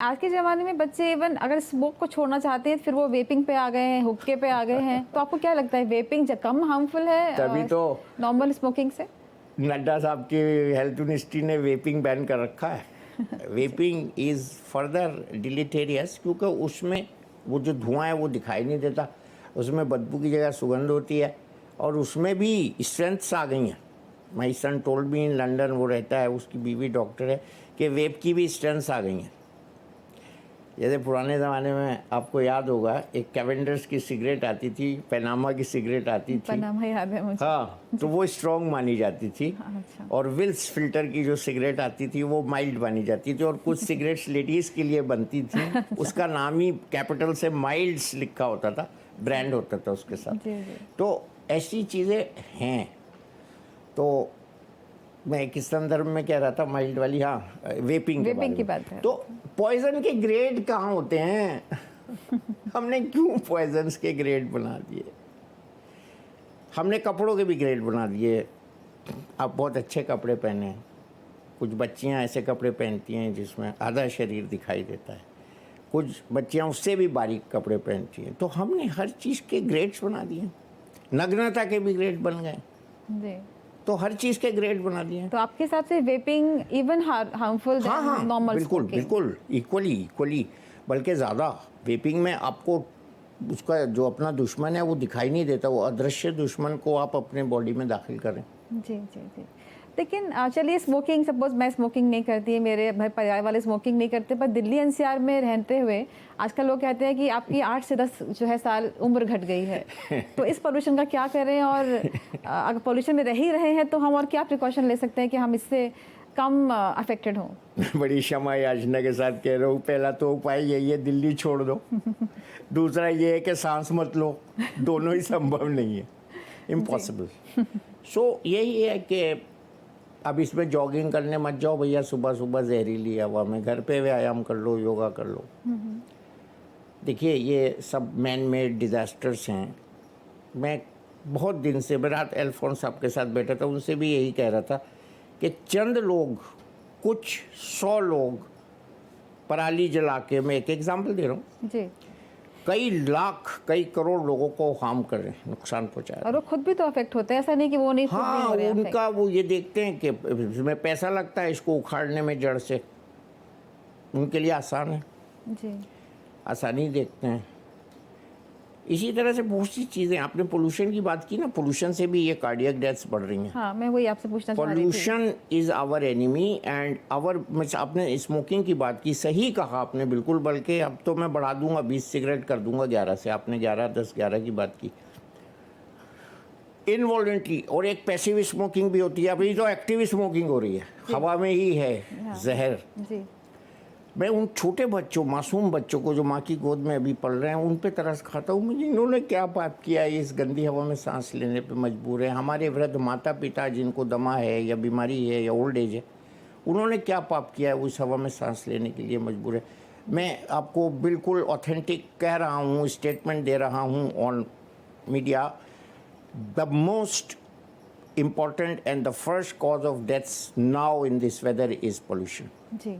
आज के ज़माने में बच्चे इवन अगर स्मोक को छोड़ना चाहते हैं फिर वो वेपिंग पे आ गए हैं, हुक्के पे आ गए हैं। तो आपको क्या लगता है वेपिंग कम हार्मफुल है तभी तो नॉर्मल स्मोकिंग से? नड्डा साहब की हेल्थ मिनिस्ट्री ने वेपिंग बैन कर रखा है। वेपिंग इज़ फर्दर डिलीटेरियस क्योंकि उसमें वो जो धुआं है वो दिखाई नहीं देता, उसमें बदबू की जगह सुगंध होती है और उसमें भी स्ट्रेंथ्स आ गई हैं। माई सन टोल्ड मी इन लंदन, वो रहता है, उसकी बीवी डॉक्टर है, कि वेप की भी स्ट्रेंथ्स आ गई हैं। जैसे पुराने ज़माने में आपको याद होगा एक कैवेंडर्स की सिगरेट आती थी, पनामा की सिगरेट आती थी। पनामा याद है मुझे। हाँ, तो वो स्ट्रॉन्ग मानी जाती थी। अच्छा। और विल्स फिल्टर की जो सिगरेट आती थी वो माइल्ड मानी जाती थी और कुछ सिगरेट्स लेडीज़ के लिए बनती थी, उसका नाम ही कैपिटल से माइल्ड्स लिखा होता था, ब्रांड होता था उसके साथ। जी जी। तो ऐसी चीज़ें हैं। तो मैं किस संदर्भ में कह रहा था, माइल्ड वाली, हाँ, वेपिंग के बारे की में। बात है। तो पॉइजन के ग्रेड कहाँ होते हैं? हमने क्यों पॉइजन्स के ग्रेड बना दिए? हमने कपड़ों के भी ग्रेड बना दिए। आप बहुत अच्छे कपड़े पहने, कुछ बच्चियां ऐसे कपड़े पहनती हैं जिसमें आधा शरीर दिखाई देता है, कुछ बच्चियां उससे भी बारीक कपड़े पहनती हैं। तो हमने हर चीज़ के ग्रेड्स बना दिए, नग्नता के भी ग्रेड बन गए। जी। तो हर चीज़ के ग्रेड बना दिए। तो आपके हिसाब से वेपिंग इवन हार्मफुल हाँ हाँ, नॉर्मल बिल्कुल स्मोकिंग? बिल्कुल, इक्वली, बल्कि ज़्यादा। वेपिंग में आपको उसका जो अपना दुश्मन है वो दिखाई नहीं देता, वो अदृश्य दुश्मन को आप अपने बॉडी में दाखिल करें। जी जी जी। लेकिन चलिए स्मोकिंग, सपोज मैं स्मोकिंग नहीं करती है, मेरे भाई परिवार वाले स्मोकिंग नहीं करते, पर दिल्ली एनसीआर में रहते हुए आजकल लोग कहते हैं कि आपकी 8 से 10 जो है साल उम्र घट गई है। तो इस पोल्यूशन का क्या करें? और अगर पोल्यूशन में रह ही रहे हैं तो हम और क्या प्रिकॉशन ले सकते हैं कि हम इससे कम अफेक्टेड हों? बड़ी क्षमा याचना के साथ कह रहा हूँ, पहला तो उपाय यही है, दिल्ली छोड़ दो। दूसरा ये है कि सांस मत लो, दोनों ही संभव नहीं है, इम्पॉसिबल। सो यही है कि अब इसमें जॉगिंग करने मत जाओ भैया, सुबह सुबह जहरीली हवा में, घर पे व्यायाम कर लो, योगा कर लो। देखिए ये सब मैन मेड डिज़ास्टर्स हैं। मैं बहुत दिन से, मैं रात एल्फोंस साहब के साथ बैठा था, उनसे भी यही कह रहा था कि चंद लोग, कुछ 100 लोग पराली जला के, मैं एक एग्जांपल दे रहा हूँ, जी। कई लाख कई करोड़ लोगों को हार्म कर रहे हैं, नुकसान पहुँचा रहे हैं। और वो खुद भी तो अफेक्ट होते हैं, ऐसा नहीं कि वो नहीं खुद भी हाँ, हो रहे हैं affect। उनका वो ये देखते हैं कि इसमें पैसा लगता है इसको उखाड़ने में जड़ से, उनके लिए आसान है, जी। आसानी देखते हैं। इसी तरह से बहुत सी चीज़ें, आपने पोल्यूशन की बात की ना, पोल्यूशन से भी ये कार्डियक डेथ्स बढ़ रही हैं। हाँ, मैं वही आपसे पूछना चाह रही थी। Pollution is our enemy and our, आपने स्मोकिंग की बात की, सही कहा आपने बिल्कुल, बल्कि अब तो मैं बढ़ा दूंगा, 20 सिगरेट कर दूंगा 11 से। आपने 11, 10, 11 की बात की। इनवॉल्यूंटरी और एक पैसिव स्मोकिंग भी होती है, अभी तो एक्टिव स्मोकिंग हो रही है, हवा में ही है जहर। जी। मैं उन छोटे बच्चों, मासूम बच्चों को जो माँ की गोद में अभी पल रहे हैं, उन पे तरस खाता हूँ। मुझे इन्होंने क्या पाप किया है, इस गंदी हवा में सांस लेने पे मजबूर है। हमारे वृद्ध माता पिता जिनको दमा है या बीमारी है या ओल्ड एज है, उन्होंने क्या पाप किया है, उस हवा में सांस लेने के लिए मजबूर है। मैं आपको बिल्कुल ऑथेंटिक कह रहा हूँ, स्टेटमेंट दे रहा हूँ on media. The most important and the first cause of deaths now in this weather is pollution. Ji.